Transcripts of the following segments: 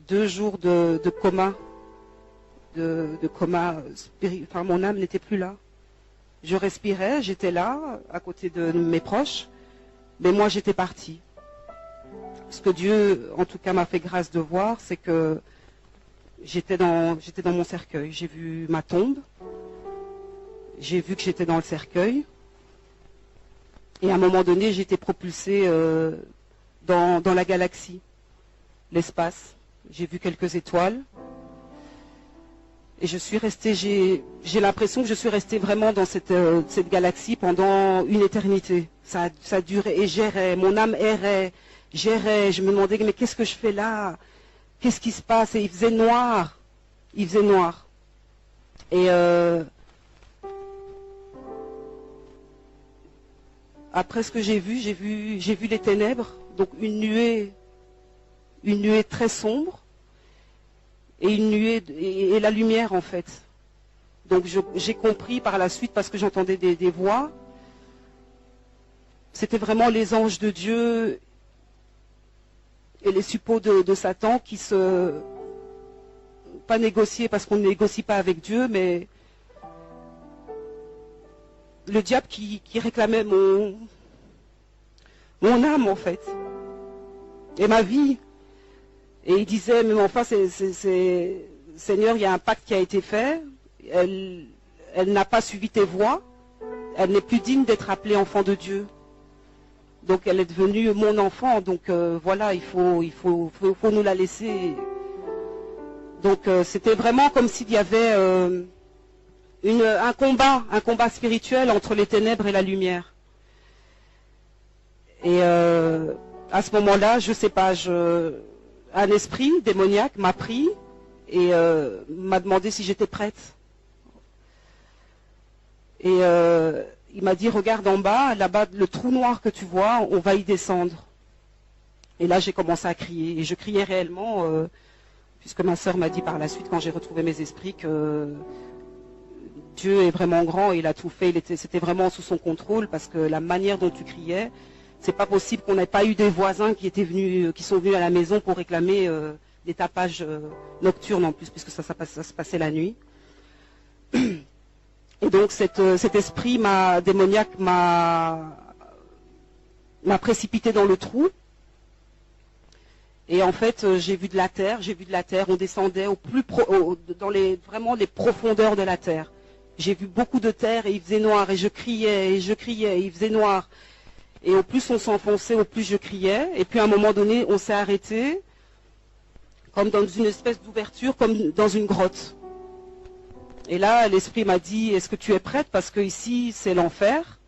2 jours de coma, de coma spirituel. Enfin, mon âme n'était plus là. Je respirais, j'étais là, à côté de mes proches, mais moi j'étais partie. Ce que Dieu, en tout cas, m'a fait grâce de voir, c'est que j'étais dans mon cercueil. J'ai vu ma tombe, j'ai vu que j'étais dans le cercueil, et à un moment donné, j'étais propulsée dans la galaxie, l'espace. J'ai vu quelques étoiles. Et je suis restée, j'ai l'impression que je suis restée vraiment dans cette galaxie pendant une éternité. Ça a duré, et j'errais, mon âme errait, j'errais, je me demandais, mais qu'est-ce que je fais là? Qu'est-ce qui se passe? Et il faisait noir. Et après ce que j'ai vu les ténèbres, donc une nuée très sombre, et une nuée et la lumière en fait. Donc j'ai compris par la suite, parce que j'entendais des voix, c'était vraiment les anges de Dieu et les suppôts de Satan qui pas négocier, parce qu'on ne négocie pas avec Dieu, mais le diable qui réclamait mon âme en fait, et ma vie. Et il disait, mais enfin, Seigneur, il y a un pacte qui a été fait, elle n'a pas suivi tes voies, elle n'est plus digne d'être appelée enfant de Dieu. Donc elle est devenue mon enfant, donc voilà, il faut nous la laisser. Donc c'était vraiment comme s'il y avait un combat spirituel entre les ténèbres et la lumière. Et à ce moment-là, je sais pas, un esprit démoniaque m'a pris et m'a demandé si j'étais prête. Et il m'a dit, regarde en bas, là-bas, le trou noir que tu vois, on va y descendre. Et là, j'ai commencé à crier. Et je criais réellement, puisque ma sœur m'a dit par la suite, quand j'ai retrouvé mes esprits, que Dieu est vraiment grand et il a tout fait. C'était vraiment sous son contrôle, parce que la manière dont tu criais, c'est pas possible qu'on n'ait pas eu des voisins qui sont venus à la maison pour réclamer des tapages nocturnes en plus, puisque ça se passait la nuit. Et donc cet esprit démoniaque m'a précipité dans le trou. Et en fait, j'ai vu de la terre. On descendait vraiment les profondeurs de la terre. J'ai vu beaucoup de terre et il faisait noir, et je criais, et il faisait noir. Et au plus on s'enfonçait, au plus je criais. Et puis à un moment donné, on s'est arrêté, comme dans une espèce d'ouverture, comme dans une grotte. Et là, l'esprit m'a dit, est-ce que tu es prête? Parce que ici, c'est l'enfer.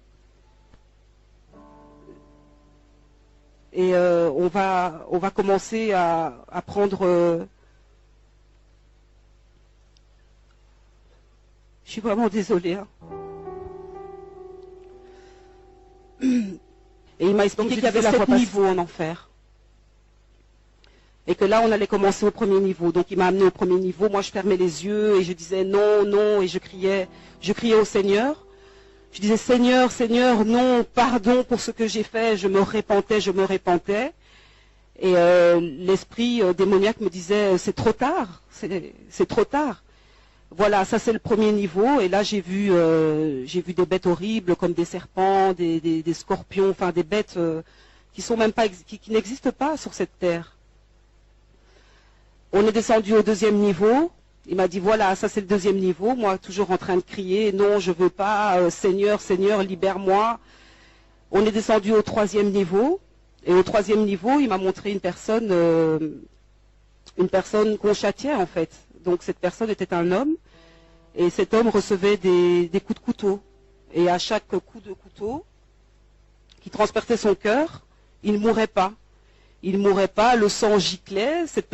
Et on va commencer à prendre... Je suis vraiment désolée. Hein. Et il m'a expliqué qu'il y avait 7 niveaux en enfer. Et que là, on allait commencer au premier niveau. Donc il m'a amené au premier niveau. Moi, je fermais les yeux et je disais non, non. Et je criais au Seigneur. Je disais, Seigneur, Seigneur, non, pardon pour ce que j'ai fait. Je me repentais. Et l'esprit démoniaque me disait, c'est trop tard. C'est trop tard. Voilà, ça c'est le premier niveau. Et là, j'ai vu des bêtes horribles comme des serpents, des scorpions, enfin des bêtes qui sont même pas, qui n'existent pas sur cette terre. On est descendu au deuxième niveau. Il m'a dit, voilà, ça c'est le deuxième niveau. Moi, toujours en train de crier, non, je veux pas, Seigneur, Seigneur, libère-moi. On est descendu au troisième niveau. Et au troisième niveau, il m'a montré une personne qu'on châtiait en fait. Donc cette personne était un homme. Et cet homme recevait des coups de couteau. Et à chaque coup de couteau qui transperçait son cœur, il ne mourait pas. Il ne mourait pas, le sang giclait, cet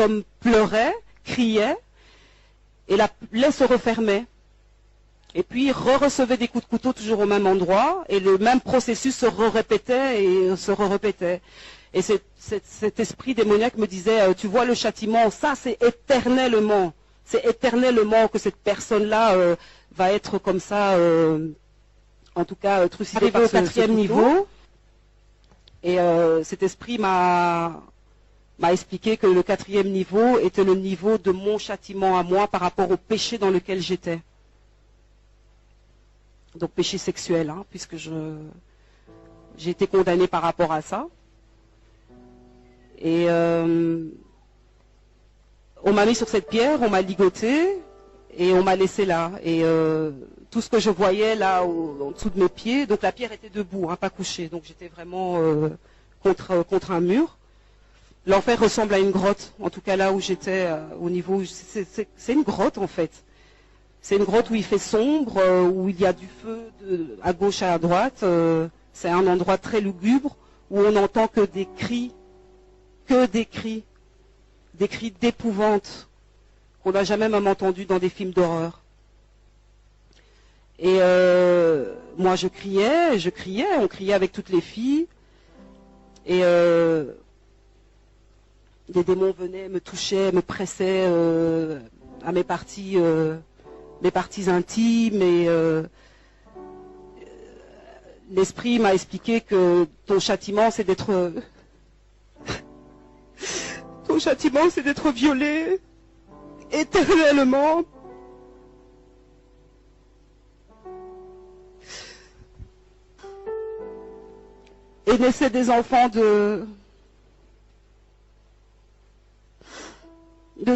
homme pleurait, criait, et la plaie se refermait. Et puis il recevait des coups de couteau toujours au même endroit, et le même processus se répétait et se répétait. Et cet esprit démoniaque me disait, tu vois le châtiment, ça c'est éternellement que cette personne-là va être comme ça, en tout cas trucidée par au quatrième niveau. Et cet esprit m'a m'a expliqué que le 4e niveau était le niveau de mon châtiment à moi par rapport au péché dans lequel j'étais. Donc péché sexuel, hein, puisque j'ai été condamnée par rapport à ça. Et on m'a mis sur cette pierre, on m'a ligoté et on m'a laissé là. Et tout ce que je voyais là en dessous de mes pieds, donc la pierre était debout, hein, pas couchée, donc j'étais vraiment contre un mur. L'enfer ressemble à une grotte, en tout cas là où j'étais, au niveau, c'est une grotte en fait. C'est une grotte où il fait sombre, où il y a du feu à gauche et à droite. C'est un endroit très lugubre où on n'entend que des cris d'épouvante qu'on n'a jamais même entendu dans des films d'horreur. Et moi je criais, on criait avec toutes les filles. Et des démons venaient, me touchaient, me pressaient à mes parties intimes. Et l'esprit m'a expliqué que ton châtiment c'est d'être violé éternellement. Et naissaient des enfants de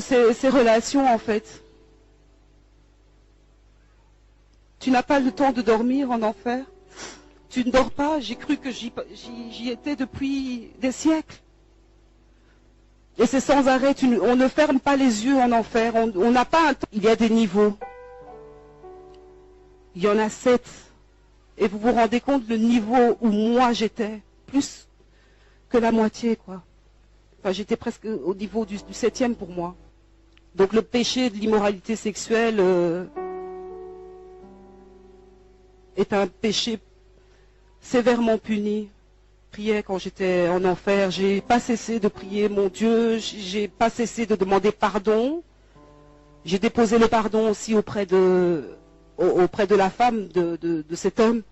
ces relations en fait. Tu n'as pas le temps de dormir en enfer. Tu ne dors pas. J'ai cru que j'y étais depuis des siècles. Et c'est sans arrêt. On ne ferme pas les yeux en enfer. On n'a pas un temps. Il y a des niveaux. Il y en a 7. Et vous vous rendez compte le niveau où moi j'étais, plus que la moitié, quoi. Enfin, j'étais presque au niveau du 7e pour moi. Donc le péché de l'immoralité sexuelle est un péché sévèrement puni. Je priais quand j'étais en enfer, j'ai pas cessé de prier mon Dieu, j'ai pas cessé de demander pardon. J'ai déposé le pardon aussi auprès de la femme de cet homme.